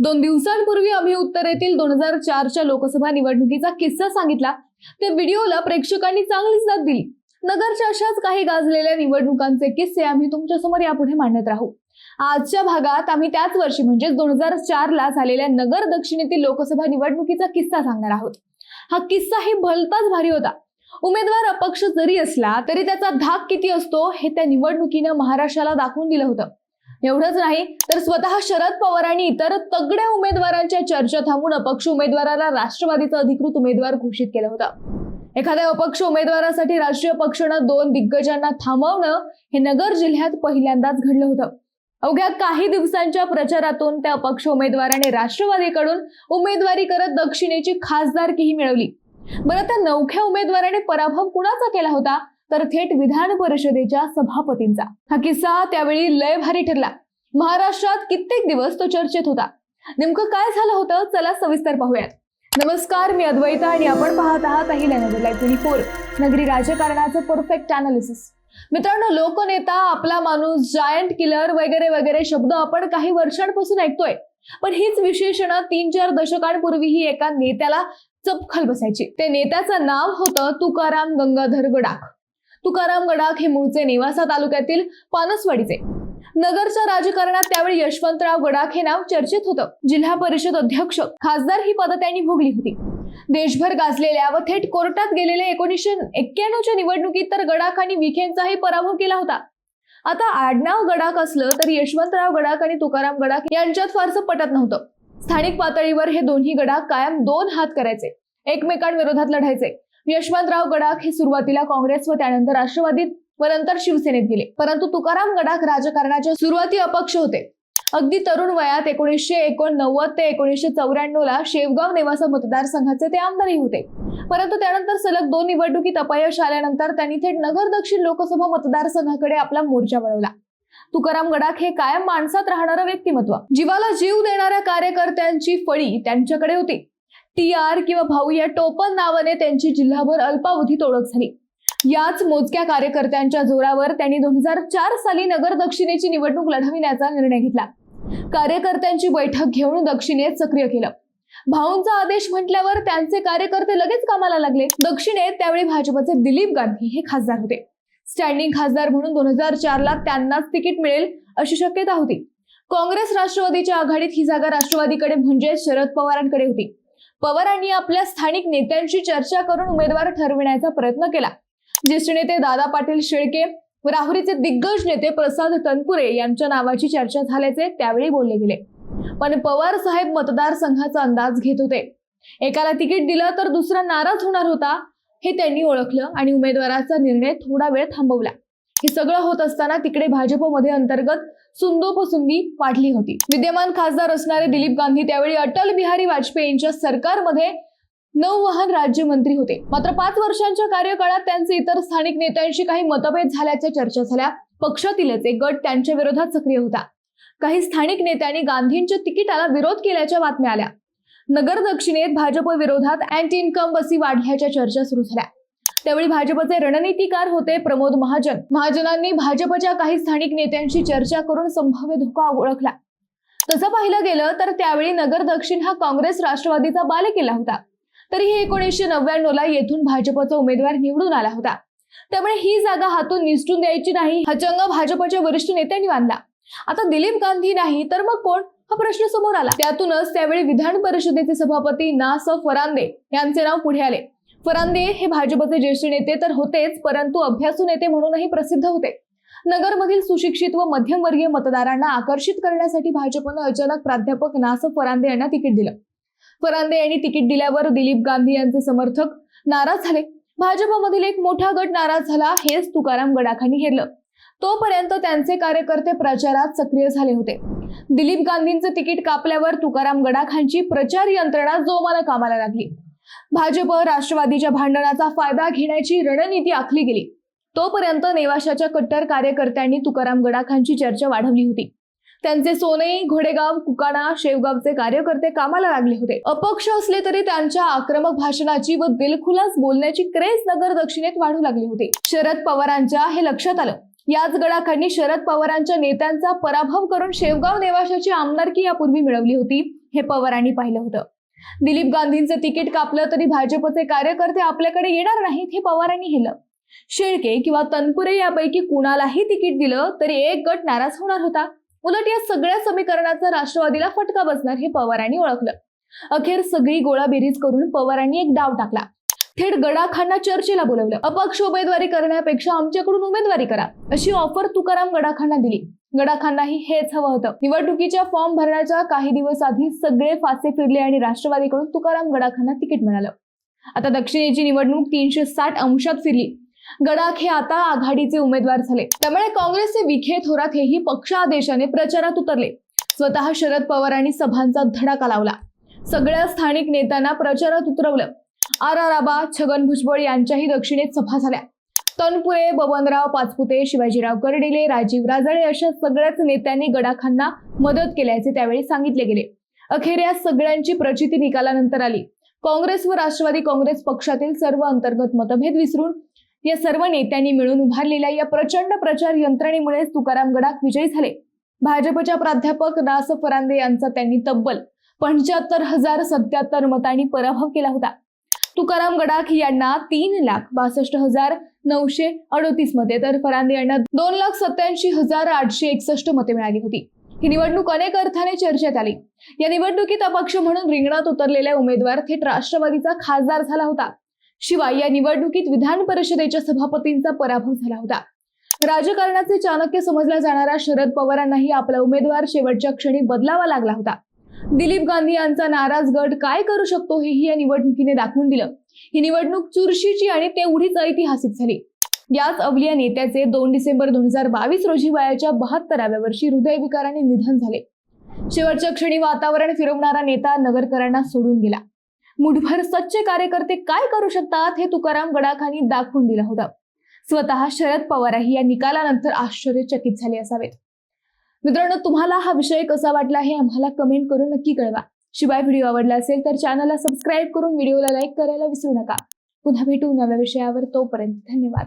2 दिवसांपूर्वी आम्ही उत्तरेतील 2004च्या लोकसभा निवडणुकीचा किस्सा सांगितला। त्या व्हिडिओला प्रेक्षकांनी चांगलीच दाद दिली। नगरच्या अशाच काही गाजलेल्या निवडणुकांचे किस्से आम्ही तुमच्यासमोर यापुढे मांडत राहू। आजच्या भागात आम्ही त्याच वर्षी म्हणजे 2004 ला झालेल्या नगर दक्षिणेतील लोकसभा निवडणुकीचा किस्सा सांगणार आहोत। हा किस्साही भलताच भारी होता। उमेदवार अपक्ष जरी असला तरी त्याचा धाक किती असतो हे त्या निवडणुकीने महाराष्ट्राला दाखवून दिलं होतं। एवढंच नाही तर स्वतः शरद पवार आणि इतर तगड्या उमेदवारांच्या चर्चा थांबून अपक्ष उमेदवाराला राष्ट्रवादीचा अधिकृत उमेदवार घोषित केलं होतं। एखाद्या अपक्ष उमेदवारासाठी राष्ट्रीय पक्षानं 2 दिग्गजांना थांबवणं हे नगर जिल्ह्यात पहिल्यांदाच घडलं होतं। अवघ्या काही दिवसांच्या प्रचारातून त्या अपक्ष उमेदवाराने राष्ट्रवादीकडून उमेदवारी करत दक्षिणेची खासदारकीही मिळवली। बरं, त्या नवख्या उमेदवाराने पराभव कुणाचा केला होता तर थेट विधान परिषदेच्या सभापतींचा। हा किस्सा त्यावेळी लय भारी ठरला। महाराष्ट्रात कित्येक दिवस तो चर्चेत होता। नेमकं काय झालं होतं चला सविस्तर पाहूयात। नमस्कार, मी अद्वैता आणि आपण पाहत आहात अहिल्या नगर लाईव्ह 24 नगरी राजकारणाचं परफेक्ट अनालिसिस। मित्रांनो, लोकनेता, आपला माणूस, जायंट किलर वगैरे वगैरे शब्द आपण काही वर्षांपासून ऐकतोय, पण हीच विशेषणं 3-4 दशकांपूर्वीही एका नेत्याला चपखल बसायची। त्या नेत्याचं नाव होतं तुकाराम गंगाधर गडाख। तुकाराम गडाख हे मूळचे नेवासा तालुक्यातील पानसवाडीचे। नगरच्या राजकारणात त्यावेळी यशवंतराव गडाख हे नाव चर्चेत होतं। जिल्हा परिषद अध्यक्ष, खासदार ही पदं त्यांनी भोगली होती। देशभर गाजलेल्या व थेट कोर्टात गेलेल्या 1991च्या निवडणुकीत तर गडाखांनी विखेंचाही पराभव केला होता। आता आडनाव गडाख असलं तरी यशवंतराव गडाख आणि तुकाराम गडाख यांच्यात फारसं पटत नव्हतं। स्थानिक पातळीवर हे दोन्ही गडाख कायम 2 हात करायचे, एकमेकांविरोधात लढायचे। यशवंतराव गडाख हे सुरुवातीला काँग्रेस व त्यानंतर राष्ट्रवादीत व नंतर शिवसेनेत गेले, परंतु तुकाराम गडाख राजकारणाच्या सुरुवाती अपक्ष होते। अगदी तरुण वयात 1989 ते 1994 ला शेवगाव नेवासा मतदारसंघाचे ते आमदारही होते, परंतु त्यानंतर सलग 2 निवडणुकीत अपयश आल्यानंतर त्यांनी थेट नगर दक्षिण लोकसभा मतदारसंघाकडे आपला मोर्चा वळवला। तुकाराम गडाख हे कायम माणसात राहणारं व्यक्तिमत्व, जीवाला जीव देणाऱ्या कार्यकर्त्यांची फळी त्यांच्याकडे होती। TR किंवा भाऊ या टोपण नावाने त्यांची जिल्हाभर अल्पावधीत ओळख झाली। याच मोजक्या कार्यकर्त्यांच्या जोरावर त्यांनी 2004 साली नगर दक्षिणेची निवडणूक लढविण्याचा निर्णय घेतला। कार्यकर्त्यांची बैठक घेऊन दक्षिणेत सक्रिय केलं। भाऊंचा आदेश म्हटल्यावर त्यांचे कार्यकर्ते लगेच कामाला लागले। दक्षिणेत त्यावेळी भाजपचे दिलीप गांधी हे खासदार होते। स्टँडिंग खासदार म्हणून 2004 ला त्यांनाच तिकीट मिळेल अशी शक्यता होती। काँग्रेस राष्ट्रवादीच्या आघाडीत ही जागा राष्ट्रवादीकडे म्हणजे शरद पवारांकडे होती। पवारांनी आपल्या स्थानिक नेत्यांशी चर्चा करून उमेदवार ठरविण्याचा प्रयत्न केला। ज्येष्ठ नेते दादा पाटील शेळके व राहुरीचे दिग्गज नेते प्रसाद तनपुरे यांच्या नावाची चर्चा झाल्याचे त्यावेळी बोलले गेले, पण पवार साहेब मतदारसंघाचा अंदाज घेत होते। एकाला तिकीट दिलं तर दुसरा नाराज होणार होता हे त्यांनी ओळखलं आणि उमेदवाराचा निर्णय थोडा वेळ थांबवला। हे सगळं होत असताना तिकडे भाजपमध्ये अंतर्गत सुंदोपसुंदी वाढली होती। विद्यमान खासदार असणारे दिलीप गांधी त्यावेळी अटल बिहारी वाजपेयींच्या सरकारमध्ये नौवहन राज्यमंत्री होते। मात्र 5 वर्षांच्या कार्यकाळात त्यांचे इतर स्थानिक नेत्यांशी काही मतभेद झाल्याच्या चर्चा झाल्या। पक्षातीलच एक गट त्यांच्या विरोधात सक्रिय होता। काही स्थानिक नेत्यांनी गांधींच्या तिकिटाला विरोध केल्याच्या बातम्या आल्या। नगर दक्षिणेत भाजप विरोधात अँटी इन्कम्बसी वाढल्याच्या चर्चा सुरू झाल्या। त्यावेळी भाजपचे रणनीतिकार होते प्रमोद महाजन। महाजनांनी भाजपच्या काही स्थानिक नेत्यांशी चर्चा करून संभाव्य धोका ओळखला। तसं पाहिलं गेलं तर त्यावेळी नगर दक्षिण हा काँग्रेस राष्ट्रवादीचा बालेकिल्ला होता। तरीही 1999 ला येथून भाजपचा उमेदवार निवडून आला होता, त्यामुळे ही जागा हातून निसटून द्यायची नाही हा चंग भाजपच्या वरिष्ठ नेत्यांनी बांधला। आता दिलीप गांधी नाही तर मग कोण हा प्रश्न समोर आला। त्यातूनच त्यावेळी विधान परिषदेचे सभापती ना.स. फरांदे यांचे नाव पुढे आले। फरांदे हे भाजपचे ज्येष्ठ नेते तर होतेच, परंतु अभ्यासू नेते म्हणूनही प्रसिद्ध होते। नगरमधील सुशिक्षित व मध्यमवर्गीय मतदारांना आकर्षित करण्यासाठी भाजपनं अचानक प्राध्यापक ना.स. फरांदे यांना तिकीट दिलं। फरांदे यांनी तिकीट दिल्यावर दिलीप गांधी यांचे समर्थक नाराज झाले। भाजपमधील एक मोठा गट नाराज झाला। हेच तुकाराम गडाखांनी हेरलं। तोपर्यंत त्यांचे कार्यकर्ते प्रचारात सक्रिय झाले होते। दिलीप गांधींचे तिकीट कापल्यावर तुकाराम गडाखांची प्रचार यंत्रणा जोमानं कामाला लागली। भाजप राष्ट्रवादीच्या भांडणाचा फायदा घेण्याची रणनीती आखली गेली। तोपर्यंत नेवाशाच्या कट्टर कार्यकर्त्यांनी तुकाराम गडाखांची चर्चा वाढवली होती। त्यांचे सोनई, घोडेगाव, कुकाणा, शेवगावचे कार्यकर्ते कामाला लागले होते। अपक्ष असले तरी त्यांच्या आक्रमक भाषणाची व दिलखुलास बोलण्याची क्रेज नगर दक्षिणेत वाढू लागली होती। शरद पवारांच्या हे लक्षात आलं। याच गडाखांनी शरद पवारांच्या नेत्यांचा पराभव करून शेवगाव नेवाशाची आमदारकी यापूर्वी मिळवली होती। हे पवारांनी पाहिलं होतं. दिलीप गांधींचं तिकीट कापलं तरी भाजपचे कार्यकर्ते आपल्याकडे येणार नाहीत हे पवारांनी केलं. शेळके किंवा तनपुरे यापैकी कुणालाही तिकीट दिलं तरी एक गट नाराज होणार होता. उलट या सगळ्या समीकरणाचा राष्ट्रवादीला फटका बसणार हे पवारांनी ओळखलं. अखेर सगळी गोळाबेरीज करून पवारांनी एक डाव टाकला. थेट गडाखांना चर्चेला बोलवलं. अपक्ष उमेदवारी करण्यापेक्षा आमच्याकडून उमेदवारी करा अशी ऑफर तुकाराम गडाखांना दिली. गडाखांनाही हेच हवं होतं. निवडणुकीच्या फॉर्म भरण्याच्या काही दिवस आधी सगळे फासे फिरले आणि राष्ट्रवादीकडून तुकाराम गडाखांना तिकीट मिळालं. आता दक्षिणेची निवडणूक 360 अंशात फिरली. गडाख हे आता आघाडीचे उमेदवार झाले. त्यामुळे काँग्रेसचे विखे थोरात हेही पक्षादेशाने प्रचारात उतरले. स्वतः शरद पवारांनी सभांचा धडाका लावला. सगळ्या स्थानिक नेत्यांना प्रचारात उतरवलं. आर.आर. आबा, छगन भुजबळ यांच्याही दक्षिणेत सभा झाल्या. तनपुरे, बबनराव पाचपुते, शिवाजीराव कर्डिले, राजीव राजळे अशा सगळ्याच नेत्यांनी गडाखांना मदत केल्याचे त्यावेळी सांगितले गेले. अखेर या सगळ्यांची प्रचिती निकालानंतर आली. काँग्रेस व राष्ट्रवादी काँग्रेस पक्षातील सर्व अंतर्गत मतभेद विसरून या सर्व नेत्यांनी मिळून उभारलेल्या या प्रचंड प्रचार यंत्रणेमुळे तुकाराम गडाख विजयी झाले. भाजपच्या प्राध्यापक रास फरांदे यांचा त्यांनी तब्बल 75,077 मतांनी पराभव केला होता. तुकाराम गडाख यांना 3,62,938 मते तर फरांदे यांना 2,87,861 मते मिळाली होती. ही निवडणूक अनेक अर्थाने चर्चेत आली. या निवडणुकीत अपक्ष म्हणून रिंगणात उतरलेला उमेदवार थेट राष्ट्रवादीचा खासदार झाला होता. शिवाय या निवडणुकीत विधान परिषदेच्या सभापतींचा पराभव झाला होता. राजकारणाचे चाणक्य समजला जाणारा शरद पवारांनाही आपला उमेदवार शेवटच्या क्षणी बदलावा लागला होता. दिलीप गांधी यांचा नाराज गट काय करू शकतो हेही या निवडणुकीने दाखवून दिलं. ही निवडणूक चुरशीची आणि तेवढीच ऐतिहासिक झाली. याच अवलिया नेत्याचे 2 डिसेंबर 2022 रोजी वयाच्या 72व्या वर्षी हृदयविकाराने निधन झाले. शेवटच्या क्षणी वातावरण फिरवणारा नेता नगरकरांना सोडून गेला. मुठभर सच्चे कार्यकर्ते काय करू शकतात हे तुकाराम गडाखांनी दाखवून दिलं होतं. स्वतः शरद पवारही या निकालानंतर आश्चर्यचकित झाले असावेत. मित्रांनो, तुम्हाला हा विषय कसा वाटला हे आम्हाला कमेंट करून नक्की कळवा. शिवाय व्हिडिओ आवडला असेल तर चॅनलला सबस्क्राईब करून व्हिडिओला लाईक करायला विसरू नका. पुन्हा भेटू नव्या विषयावर. तोपर्यंत धन्यवाद.